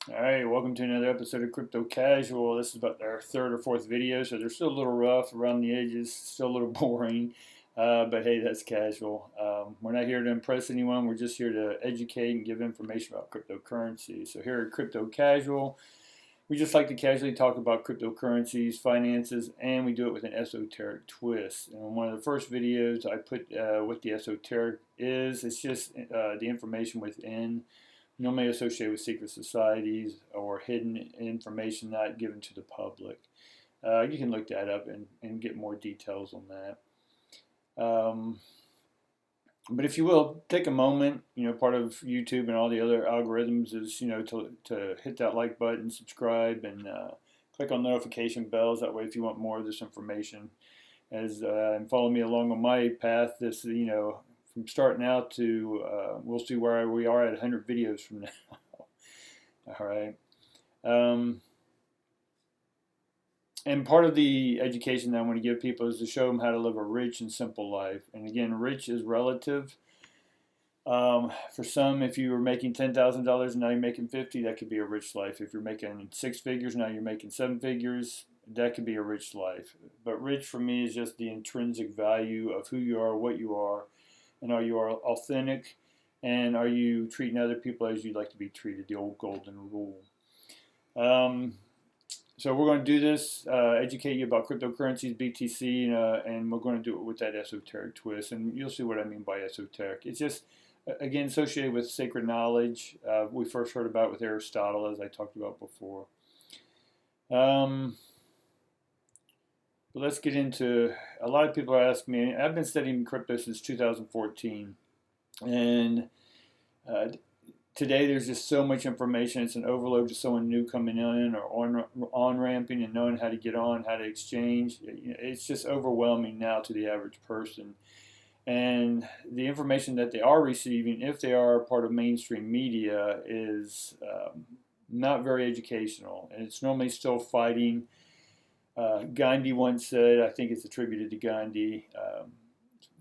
All right, welcome to another episode of Crypto Casual. This is about our third or fourth video, so they're still a little rough around the edges, still a little boring, but hey, that's casual. We're not here to impress anyone, we're just here to educate and give information about cryptocurrency. So here at Crypto Casual, we just like to casually talk about cryptocurrencies, finances, and we do it with an esoteric twist. And in one of the first videos, I put what the esoteric is. It's just the information within, normally associated with secret societies or hidden information not given to the public. You can look that up and get more details on that. But if you will, take a moment. Part of YouTube and all the other algorithms is, to hit that like button, subscribe, and click on notification bells. That way, if you want more of this information, and follow me along on my path, from starting out to, we'll see where we are at 100 videos from now. All right. And part of the education that I want to give people is to show them how to live a rich and simple life. And again, rich is relative. For some, if you were making $10,000 and now you're making 50, that could be a rich life. If you're making six figures, now you're making seven figures, that could be a rich life. But rich for me is just the intrinsic value of who you are, what you are, and are you authentic, and are you treating other people as you'd like to be treated, the old golden rule. So we're going to do this, educate you about cryptocurrencies, BTC, and we're going to do it with that esoteric twist. And you'll see what I mean by esoteric. It's just, again, associated with sacred knowledge. We first heard about it with Aristotle, as I talked about before. But let's get into, a lot of people are asking me, I've been studying crypto since 2014. And today there's just so much information. It's an overload to someone new coming in or on-ramping and knowing how to get on, how to exchange. It's just overwhelming now to the average person. And the information that they are receiving, if they are part of mainstream media, is not very educational. And it's normally still fighting. Gandhi once said, I think it's attributed to Gandhi,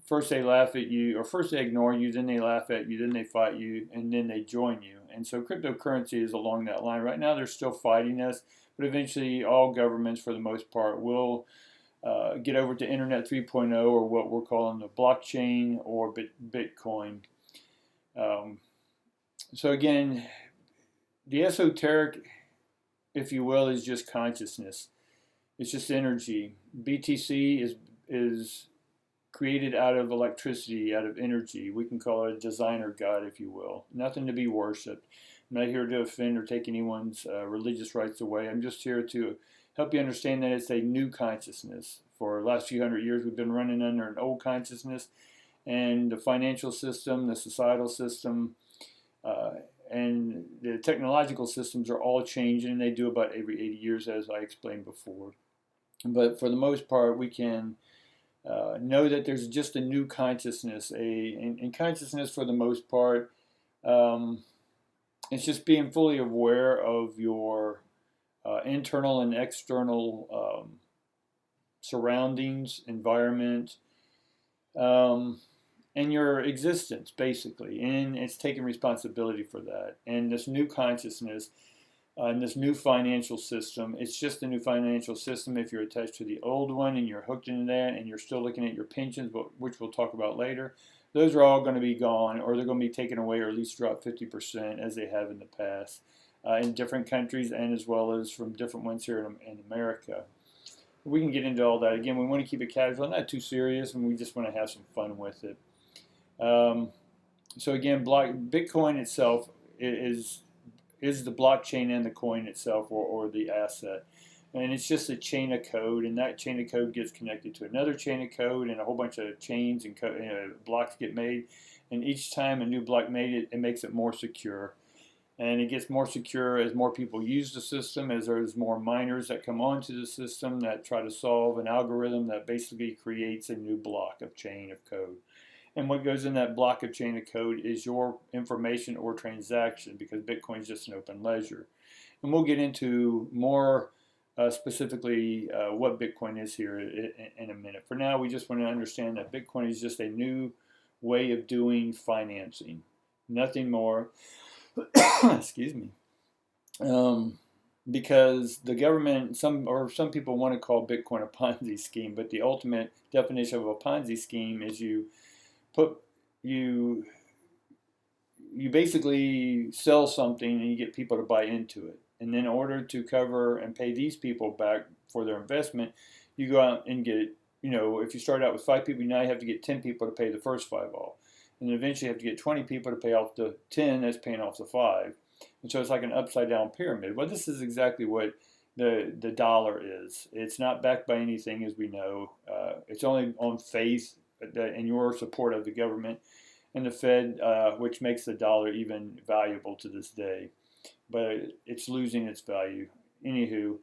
first they laugh at you, or first they ignore you, then they laugh at you, then they fight you, and then they join you. And so cryptocurrency is along that line. Right now they're still fighting us, but eventually all governments, for the most part, will get over to Internet 3.0, or what we're calling the blockchain or Bitcoin. So again, the esoteric, if you will, is just consciousness. It's just energy. BTC is created out of electricity, out of energy. We can call it a designer god, if you will. Nothing to be worshipped. I'm not here to offend or take anyone's religious rights away. I'm just here to help you understand that it's a new consciousness. For the last few hundred years, we've been running under an old consciousness, and the financial system, the societal system, and the technological systems are all changing, and they do about every 80 years, as I explained before. But for the most part, we can know that there's just a new consciousness. And consciousness, for the most part, it's just being fully aware of your internal and external surroundings, environment, and your existence, basically. And it's taking responsibility for that. And this new consciousness, and this new financial system, it's just a new financial system. If you're attached to the old one and you're hooked into that and you're still looking at your pensions, which we'll talk about later, those are all going to be gone, or they're going to be taken away, or at least dropped 50%, as they have in the past, in different countries, and as well as from different ones here in America. We can get into all that. Again, we want to keep it casual, not too serious, and we just want to have some fun with it. So again, Bitcoin itself is the blockchain and the coin itself, or the asset. And it's just a chain of code, and that chain of code gets connected to another chain of code, and a whole bunch of chains and blocks get made. And each time a new block made, it makes it more secure. And it gets more secure as more people use the system, as there's more miners that come onto the system that try to solve an algorithm that basically creates a new block of chain of code. And what goes in that block of chain of code is your information or transaction, because Bitcoin is just an open ledger. And we'll get into more specifically what Bitcoin is here in a minute. For now, we just want to understand that Bitcoin is just a new way of doing financing, nothing more. Excuse me. um, because the government, some people want to call Bitcoin a Ponzi scheme, but the ultimate definition of a Ponzi scheme is put you you basically sell something and you get people to buy into it. And then in order to cover and pay these people back for their investment, you go out and get, if you start out with 5 people, now you have to get 10 people to pay the first 5 off. And then eventually you have to get 20 people to pay off the 10 that's paying off the 5. And so it's like an upside down pyramid. Well, this is exactly what the dollar is. It's not backed by anything, as we know. It's only on faith and your support of the government and the Fed, which makes the dollar even valuable to this day. But it's losing its value. Anywho,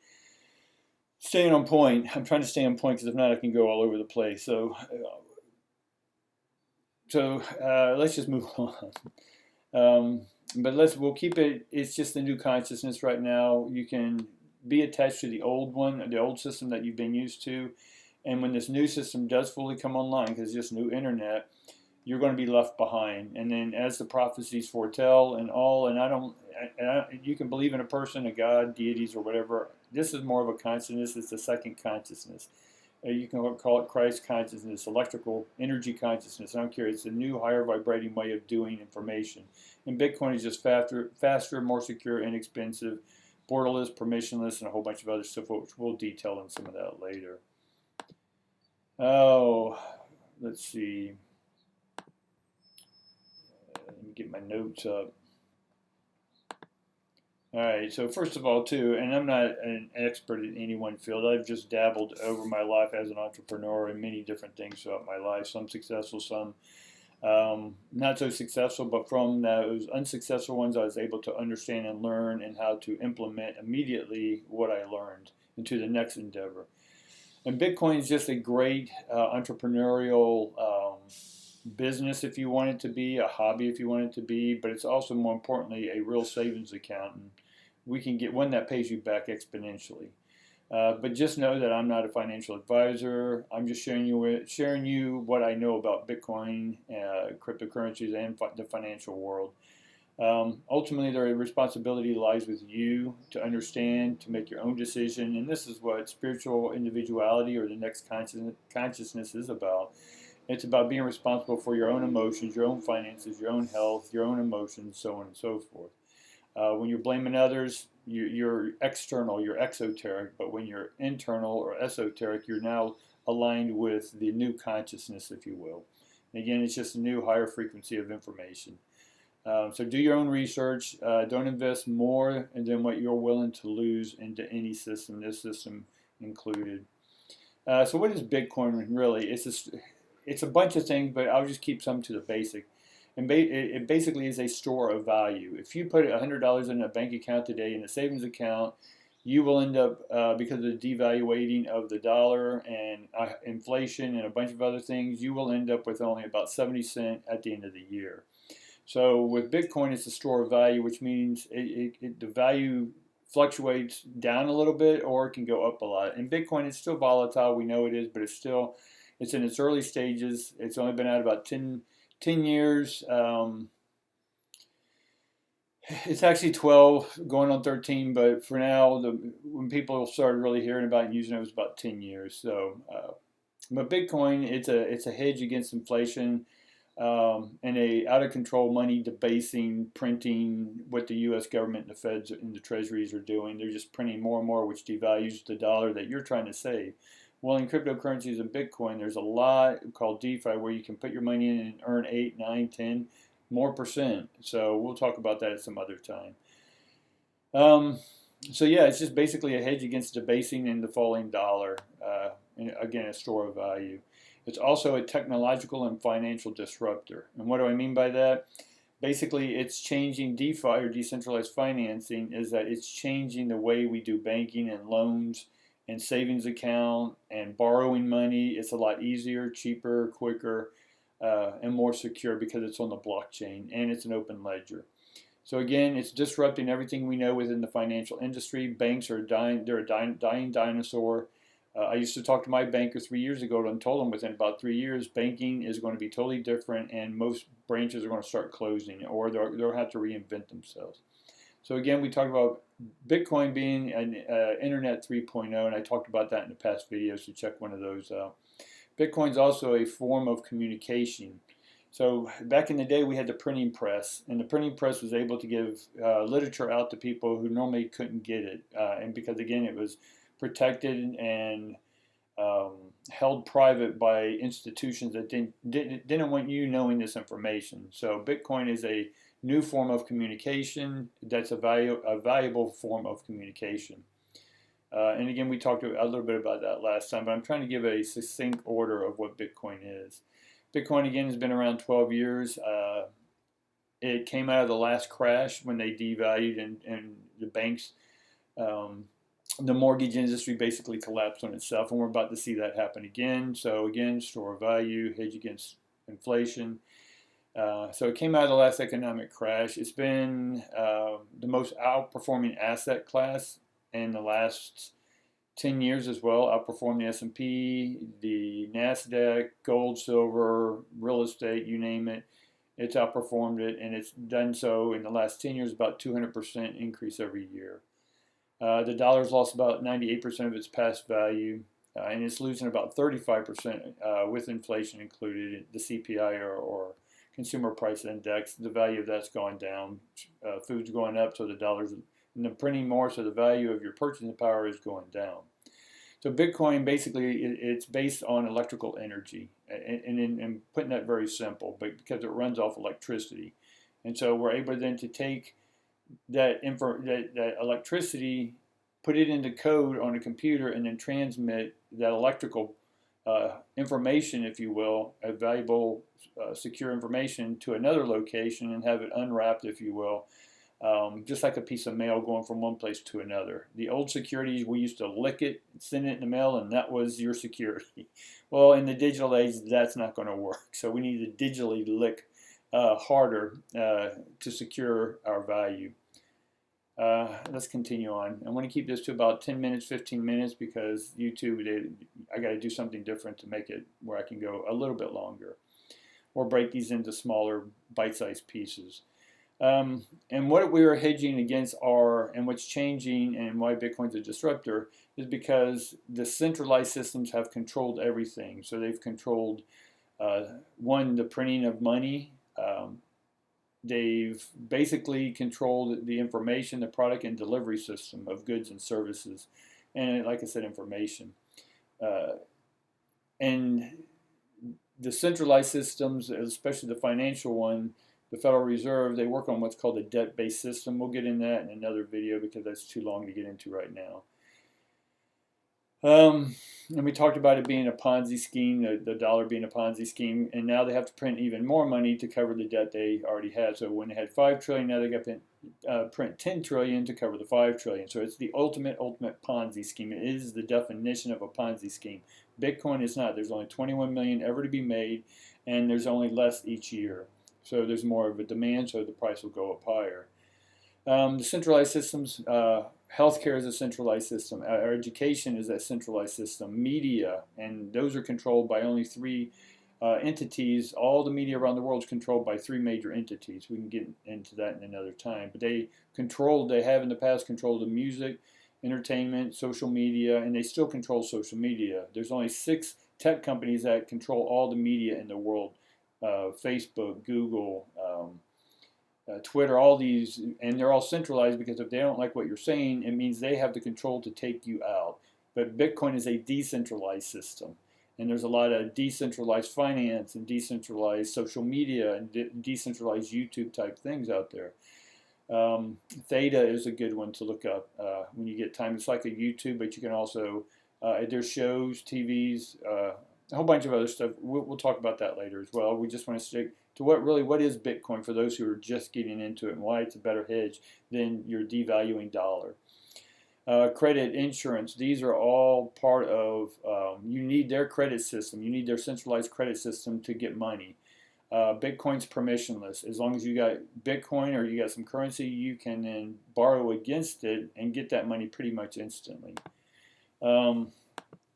staying on point. I'm trying to stay on point because if not, I can go all over the place. So let's just move on. But we'll keep it. It's just the new consciousness right now. You can be attached to the old one, the old system that you've been used to, and when this new system does fully come online, because it's just new internet, you're going to be left behind. And then, as the prophecies foretell, you can believe in a person, a god, deities, or whatever. This is more of a consciousness. It's a second consciousness. You can call it Christ consciousness, electrical energy consciousness. I don't care. It's a new, higher vibrating way of doing information. And Bitcoin is just faster, more secure, inexpensive, borderless, permissionless, and a whole bunch of other stuff, which we'll detail in some of that later. Oh, let's see. Let me get my notes up. All right, so first of all, too, and I'm not an expert in any one field. I've just dabbled over my life as an entrepreneur in many different things throughout my life. Some successful, some not so successful, but from those unsuccessful ones, I was able to understand and learn and how to implement immediately what I learned into the next endeavor. And Bitcoin is just a great entrepreneurial business if you want it to be, a hobby if you want it to be, but it's also more importantly a real savings account. And we can get one that pays you back exponentially. But just know that I'm not a financial advisor. I'm just sharing you what I know about Bitcoin, cryptocurrencies, and the financial world. Ultimately, the responsibility lies with you to understand, to make your own decision, and this is what spiritual individuality or the next consciousness is about. It's about being responsible for your own emotions, your own finances, your own health, your own emotions, so on and so forth. When you're blaming others, you're external, you're exoteric, but when you're internal or esoteric, you're now aligned with the new consciousness, if you will. And again, it's just a new higher frequency of information. So do your own research. Don't invest more than what you're willing to lose into any system, this system included. So what is Bitcoin really? It's a bunch of things, but I'll just keep some to the basic. And it basically is a store of value. If you put $100 in a bank account today in a savings account, you will end up, because of the devaluating of the dollar and inflation and a bunch of other things, you will end up with only about 70 cents at the end of the year. So with Bitcoin, it's a store of value, which means the value fluctuates down a little bit or it can go up a lot. And Bitcoin is still volatile. We know it is, but it's in its early stages. It's only been out about 10 years. It's actually 12, going on 13, but for now, when people started really hearing about it and using it, it was about 10 years. So, but Bitcoin, it's a hedge against inflation. And a out of control money debasing, printing what the U.S. government and the Feds and the Treasuries are doing. They're just printing more and more, which devalues the dollar that you're trying to save. Well, in cryptocurrencies and Bitcoin, there's a lot called DeFi where you can put your money in and earn 8, 9, 10 more percent. So we'll talk about that at some other time. So yeah, it's just basically a hedge against debasing and the falling dollar. And again, a store of value. It's also a technological and financial disruptor. And what do I mean by that? Basically, it's changing DeFi or decentralized financing is that it's changing the way we do banking and loans and savings account and borrowing money. It's a lot easier, cheaper, quicker, and more secure because it's on the blockchain and it's an open ledger. So again, it's disrupting everything we know within the financial industry. Banks are dying. They're a dying dinosaur. I used to talk to my banker 3 years ago and told him within about 3 years, banking is going to be totally different and most branches are going to start closing or they'll have to reinvent themselves. So again, we talked about Bitcoin being an Internet 3.0, and I talked about that in the past video, so check one of those out. Bitcoin's also a form of communication. So back in the day, we had the printing press, and the printing press was able to give literature out to people who normally couldn't get it, and because again, it was protected and held private by institutions that didn't want you knowing this information. So Bitcoin is a new form of communication that's a valuable form of communication. And again, we talked a little bit about that last time, but I'm trying to give a succinct order of what Bitcoin is. Bitcoin, again, has been around 12 years. It came out of the last crash when they devalued and the banks, the mortgage industry basically collapsed on itself, and we're about to see that happen again. So again, store of value, hedge against inflation. So it came out of the last economic crash. It's been the most outperforming asset class in the last 10 years as well. Outperformed the S&P, the NASDAQ, gold, silver, real estate, you name it. It's outperformed it, and it's done so in the last 10 years, about 200% increase every year. The dollar's lost about 98% of its past value, and it's losing about 35% with inflation included, the CPI or Consumer Price Index. The value of that's gone down. Food's going up, so the dollar's printing more, so the value of your purchasing power is going down. So Bitcoin, basically, it's based on electrical energy, and putting that very simple, but because it runs off electricity. And so we're able then to take that electricity, put it into code on a computer, and then transmit that electrical information, if you will, a valuable, secure information to another location and have it unwrapped, if you will, just like a piece of mail going from one place to another. The old securities, we used to lick it, send it in the mail, and that was your security. Well, in the digital age, that's not going to work. So we need to digitally lick harder to secure our value. Let's continue on. I want to keep this to about 10 minutes, 15 minutes, because YouTube, I got to do something different to make it where I can go a little bit longer, or break these into smaller bite-sized pieces. And what we are hedging against and what's changing and why Bitcoin's a disruptor is because the centralized systems have controlled everything. So they've controlled, one, the printing of money. They've basically controlled the information, the product and delivery system of goods and services. And like I said, information. And the centralized systems, especially the financial one, the Federal Reserve, they work on what's called a debt-based system. We'll get into that in another video because that's too long to get into right now. And we talked about it being a Ponzi scheme, the dollar being a Ponzi scheme, and now they have to print even more money to cover the debt they already had. So when they had $5 trillion, now they got to print $10 trillion to cover the $5 trillion. So it's the ultimate Ponzi scheme. It is the definition of a Ponzi scheme. Bitcoin is not. There's only 21 million ever to be made, and there's only less each year. So there's more of a demand, so the price will go up higher. The centralized systems, healthcare is a centralized system. Our education is a centralized system. Media, and those are controlled by only three entities. All the media around the world is controlled by three major entities. We can get into that in another time. But they have in the past controlled the music, entertainment, social media, and they still control social media. There's only 6 tech companies that control all the media in the world. Facebook, Google, Twitter, all these, and they're all centralized because if they don't like what you're saying, it means they have the control to take you out. But Bitcoin is a decentralized system, and there's a lot of decentralized finance and decentralized social media and decentralized YouTube type things out there. Theta is a good one to look up when you get time. It's like a YouTube, but you can also, there's shows, TVs, a whole bunch of other stuff. We'll talk about that later as well. We just want to stick to what is Bitcoin for those who are just getting into it and why it's a better hedge than your devaluing dollar. Credit, insurance, these are all part of, you need their credit system. You need their centralized credit system to get money. Bitcoin's permissionless. As long as you got Bitcoin or you got some currency, you can then borrow against it and get that money pretty much instantly.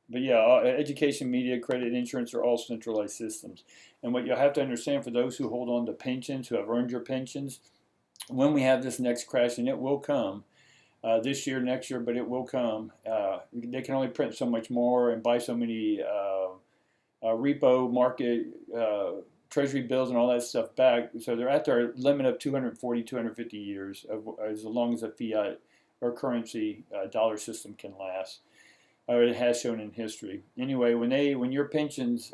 But yeah, education, media, credit, insurance are all centralized systems. And what you'll have to understand for those who hold on to pensions, who have earned your pensions, when we have this next crash, and it will come this year, next year, but it will come. They can only print so much more and buy so many repo market treasury bills and all that stuff back. So they're at their limit of 240, 250 years, as long as a fiat or currency dollar system can last, or it has shown in history. Anyway, when your pensions,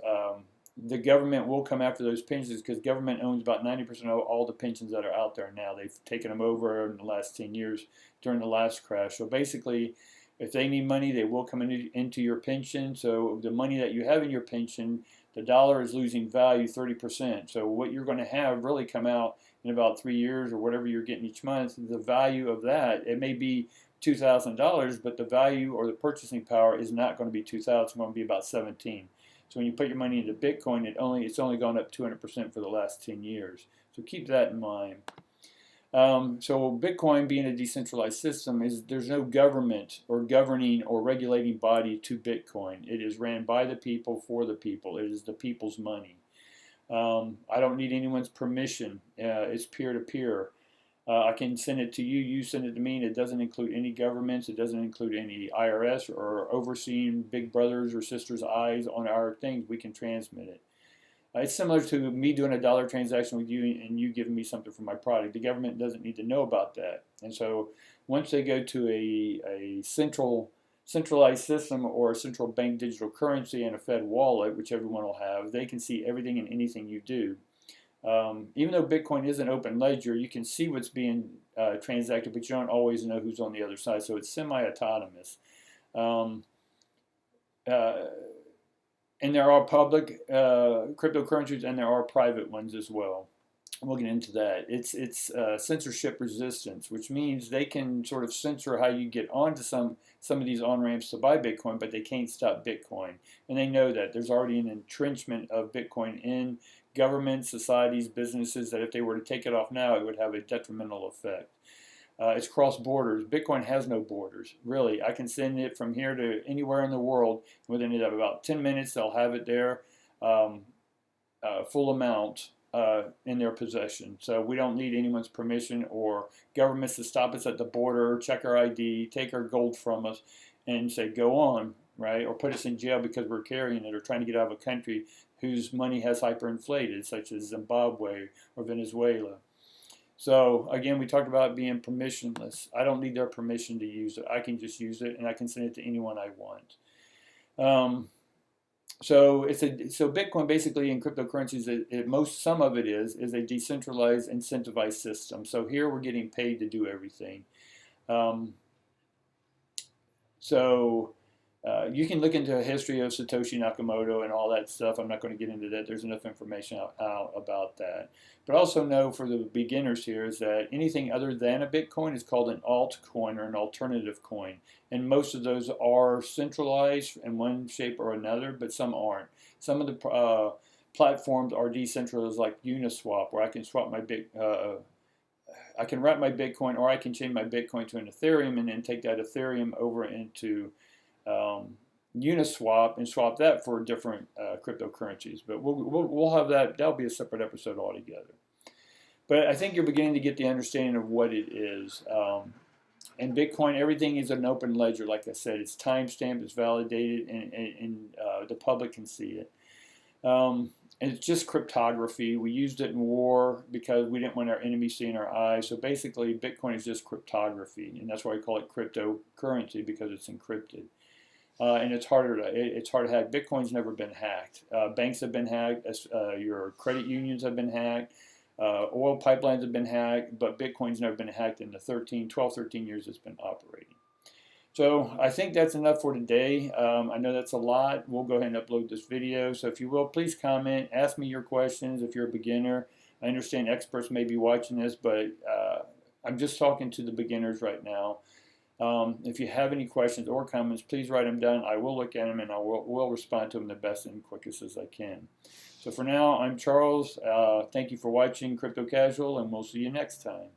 the government will come after those pensions because government owns about 90% of all the pensions that are out there now. They've taken them over in the last 10 years during the last crash. So basically, if they need money, they will come into your pension. So the money that you have in your pension, the dollar is losing value 30%. So what you're going to have really come out in about 3 years or whatever you're getting each month, the value of that, it may be $2,000, but the value or the purchasing power is not going to be 2,000. It's going to be about 17. So when you put your money into Bitcoin, it's only gone up 200% for the last 10 years. So keep that in mind. So Bitcoin being a decentralized system, there's no government or governing or regulating body to Bitcoin. It is ran by the people for the people. It is the people's money. I don't need anyone's permission. It's peer-to-peer. I can send it to you, you send it to me, and it doesn't include any governments, it doesn't include any IRS or overseeing big brothers or sisters' eyes on our things. We can transmit it. It's similar to me doing a dollar transaction with you and you giving me something for my product. The government doesn't need to know about that. And so once they go to a centralized system or a central bank digital currency and a Fed wallet, which everyone will have, they can see everything and anything you do. Even though Bitcoin is an open ledger, you can see what's being transacted, but you don't always know who's on the other side. So it's semi-autonomous. And there are public cryptocurrencies and there are private ones as well. We'll get into that. It's censorship resistance, which means they can sort of censor how you get onto some of these on-ramps to buy Bitcoin, but they can't stop Bitcoin. And they know that. There's already an entrenchment of Bitcoin in governments, societies, businesses, that if they were to take it off now, it would have a detrimental effect. It's cross borders. Bitcoin has no borders, really. I can send it from here to anywhere in the world within about 10 minutes. They'll have it there, full amount in their possession. So we don't need anyone's permission or governments to stop us at the border, check our ID, take our gold from us, and say, go on, right? Or put us in jail because we're carrying it or trying to get out of a country whose money has hyperinflated, such as Zimbabwe or Venezuela. So again, we talked about being permissionless. I don't need their permission to use it. I can just use it, and I can send it to anyone I want. So Bitcoin basically in cryptocurrencies, some of it is a decentralized, incentivized system. So here we're getting paid to do everything. You can look into a history of Satoshi Nakamoto and all that stuff. I'm not going to get into that. There's enough information out about that. But also know for the beginners here is that anything other than a Bitcoin is called an altcoin or an alternative coin. And most of those are centralized in one shape or another, but some aren't. Some of the platforms are decentralized, like Uniswap, where I can swap I can wrap my Bitcoin, or I can change my Bitcoin to an Ethereum and then take that Ethereum over into Uniswap and swap that for different cryptocurrencies. But we'll have that. That'll be a separate episode altogether. But I think you're beginning to get the understanding of what it is. And Bitcoin, everything is an open ledger. Like I said, it's timestamped, it's validated, and the public can see it. And it's just cryptography. We used it in war because we didn't want our enemies seeing our eyes. So basically, Bitcoin is just cryptography, and that's why we call it cryptocurrency, because it's encrypted. And it's hard to hack. Bitcoin's never been hacked. Banks have been hacked. Your credit unions have been hacked. Oil pipelines have been hacked. But Bitcoin's never been hacked in the 12, 13 years it's been operating. So I think that's enough for today. I know that's a lot. We'll go ahead and upload this video. So if you will, please comment. Ask me your questions if you're a beginner. I understand experts may be watching this, but I'm just talking to the beginners right now. If you have any questions or comments, please write them down. I will look at them and I will respond to them the best and quickest as I can. So for now, I'm Charles. Thank you for watching Crypto Casual, and we'll see you next time.